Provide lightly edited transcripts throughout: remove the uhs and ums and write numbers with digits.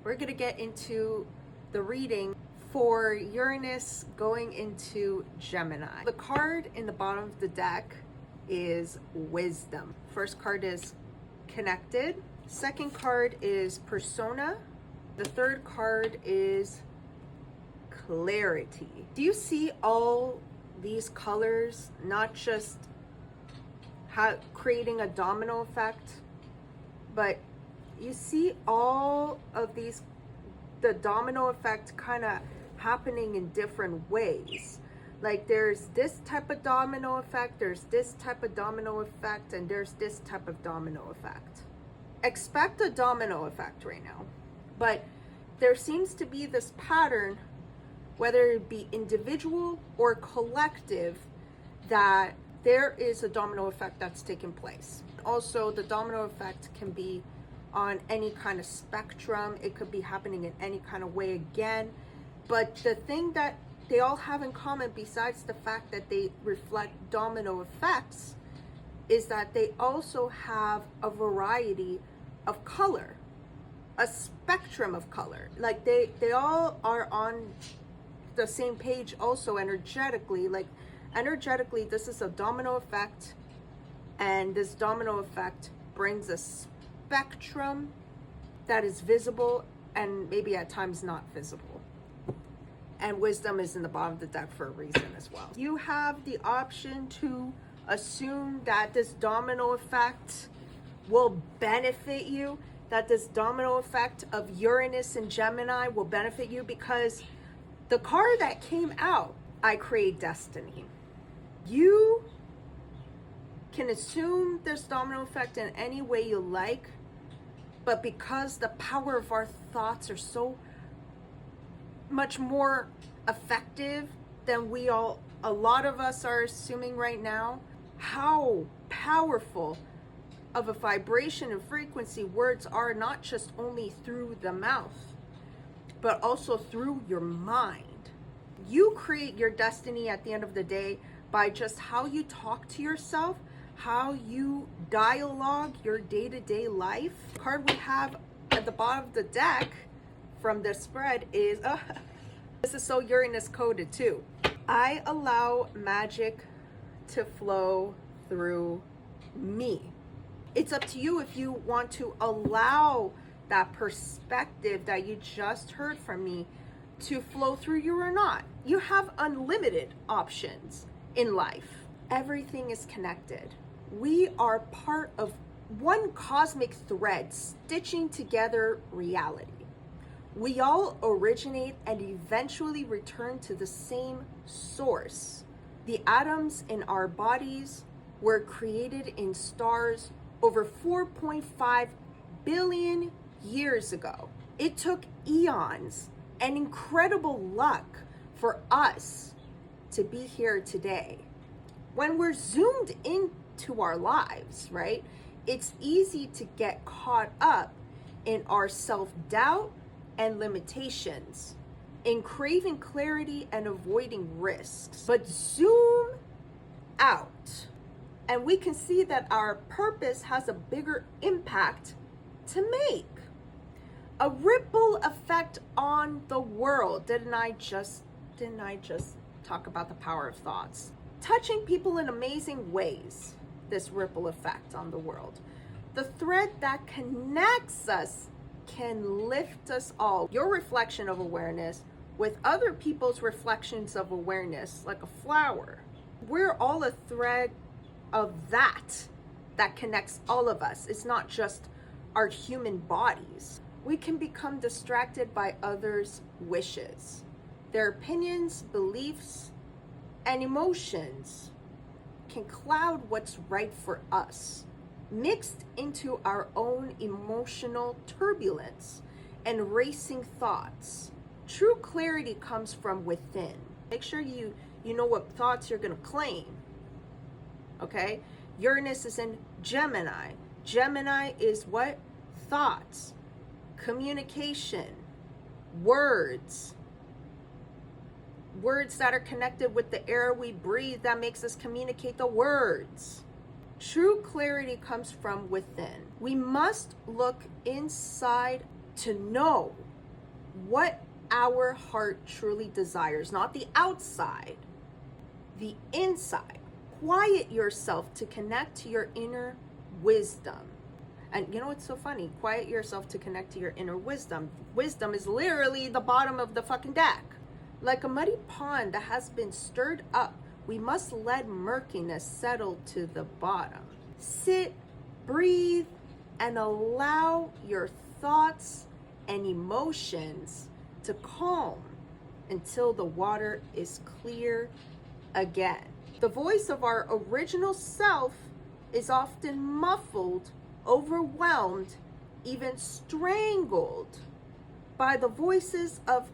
we're going to get into the reading for Uranus going into Gemini. The card in the bottom of the deck is Wisdom. First card is Connected. Second card is Persona. The third card is Clarity. Do you see all these colors not just creating a domino effect, but you see all of these, the domino effect kind of happening in different ways. Like there's this type of domino effect, there's this type of domino effect, and there's this type of domino effect. Expect a domino effect right now, but there seems to be this pattern, whether it be individual or collective, that there is a domino effect that's taking place. Also, the domino effect can be on any kind of spectrum. It could be happening in any kind of way again. But the thing that they all have in common, besides the fact that they reflect domino effects, is that they also have a variety of color, a spectrum of color. Like they all are on the same page also energetically. Like energetically, this is a domino effect, and this domino effect brings a spectrum that is visible and maybe at times not visible. And Wisdom is in the bottom of the deck for a reason as well. You have the option to assume that this domino effect will benefit you, that this domino effect of Uranus and Gemini will benefit you, because the card that came out, I Create Destiny. You can assume this domino effect in any way you like, but because the power of our thoughts are so much more effective than a lot of us are assuming right now, how powerful of a vibration and frequency words are, not just only through the mouth, but also through your mind. You create your destiny at the end of the day by just how you talk to yourself, how you dialogue your day-to-day life. The card we have at the bottom of the deck from this spread is, this is so Uranus coded too. I allow magic to flow through me. It's up to you if you want to allow that perspective that you just heard from me to flow through you or not. You have unlimited options in life. Everything is connected. We are part of one cosmic thread stitching together reality. We all originate and eventually return to the same source. The atoms in our bodies were created in stars over 4.5 billion years ago. It took eons and incredible luck for us to be here today. When we're zoomed into our lives, right, it's easy to get caught up in our self-doubt and limitations, in craving clarity and avoiding risks. But zoom out, and we can see that our purpose has a bigger impact to make. A ripple effect on the world. Didn't I just talk about the power of thoughts? Touching people in amazing ways, this ripple effect on the world. The thread that connects us can lift us all. Your reflection of awareness with other people's reflections of awareness, like a flower. We're all a thread of that connects all of us. It's not just our human bodies. We can become distracted by others' wishes, their opinions, beliefs, and emotions can cloud what's right for us, mixed into our own emotional turbulence and racing thoughts. True clarity comes from within. Make sure you know what thoughts you're going to claim. Okay? Uranus is in Gemini. Gemini is what? Thoughts, communication, words that are connected with the air we breathe that makes us communicate the words. True clarity comes from within. We must look inside to know what our heart truly desires, not the outside, the inside. Quiet yourself to connect to your inner wisdom. And you know what's so funny? Quiet yourself to connect to your inner wisdom. Wisdom is literally the bottom of the fucking deck. Like a muddy pond that has been stirred up, we must let murkiness settle to the bottom. Sit, breathe, and allow your thoughts and emotions to calm until the water is clear again. The voice of our original self is often muffled, overwhelmed, even strangled by the voices of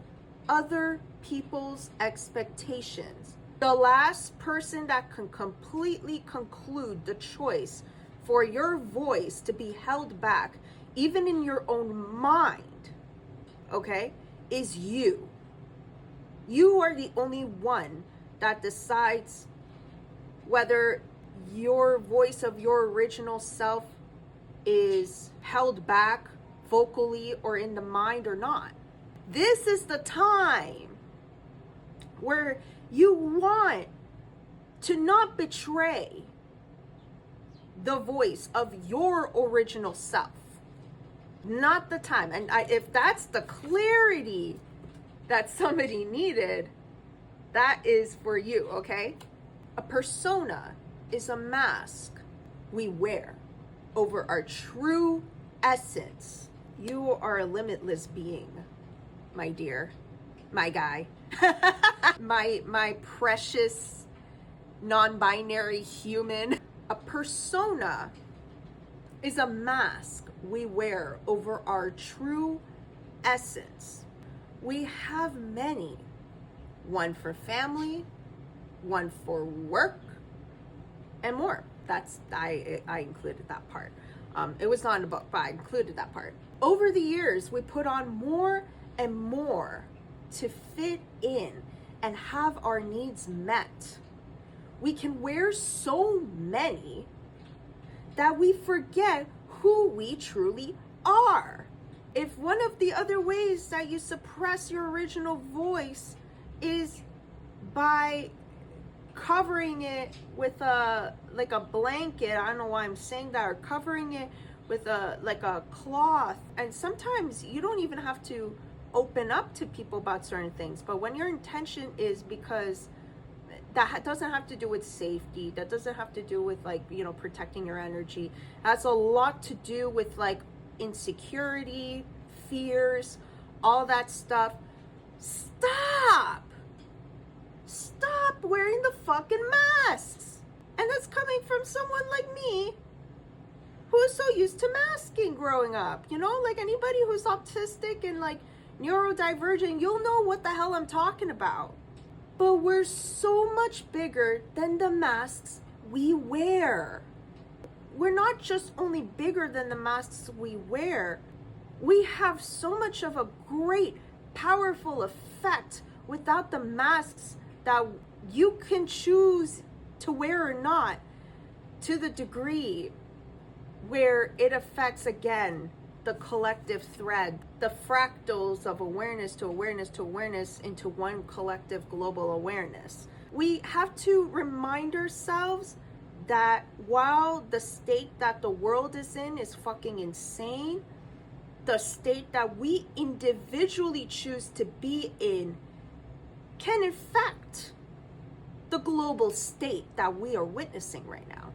other people's expectations. The last person that can completely conclude the choice for your voice to be held back, even in your own mind, okay, is you. You are the only one that decides whether your voice of your original self is held back vocally or in the mind or not. This is the time where you want to not betray the voice of your original self. Not the time. And if that's the clarity that somebody needed, that is for you, okay? A persona is a mask we wear over our true essence. You are a limitless being, my dear, my guy, my precious non-binary human. A persona is a mask we wear over our true essence. We have many, one for family, one for work, and more. I included that part. It was not in the book, but I included that part. Over the years, we put on more and more to fit in and have our needs met. We can wear so many that we forget who we truly are. If one of the other ways that you suppress your original voice is by covering it with a blanket, I don't know why I'm saying that, or covering it with a cloth, and sometimes you don't even have to open up to people about certain things, but when your intention is because that doesn't have to do with safety, that doesn't have to do with protecting your energy, it has a lot to do with insecurity, fears, all that stuff. Stop wearing the fucking masks. And that's coming from someone like me who's so used to masking growing up. Anybody who's autistic and neurodivergent, you'll know what the hell I'm talking about. But we're so much bigger than the masks we wear. We're not just only bigger than the masks we wear, we have so much of a great, powerful effect without the masks that you can choose to wear or not, to the degree where it affects, again, the collective thread, the fractals of awareness to awareness to awareness into one collective global awareness. We have to remind ourselves that while the state that the world is in is fucking insane, the state that we individually choose to be in can affect the global state that we are witnessing right now.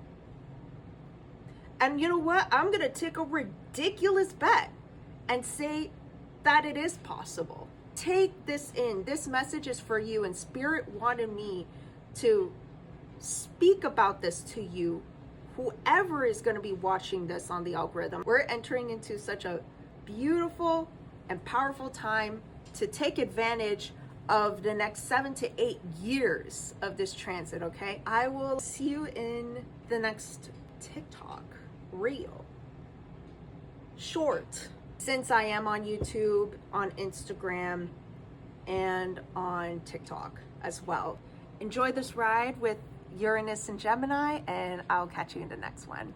And you know what? I'm going to take a ridiculous bet and say that it is possible. Take this in. This message is for you, and Spirit wanted me to speak about this to you, whoever is going to be watching this on the algorithm. We're entering into such a beautiful and powerful time to take advantage of the next 7 to 8 years of this transit, okay? I will see you in the next TikTok reel, short, since I am on YouTube, on Instagram, and on TikTok as well. Enjoy this ride with Uranus and Gemini, and I'll catch you in the next one.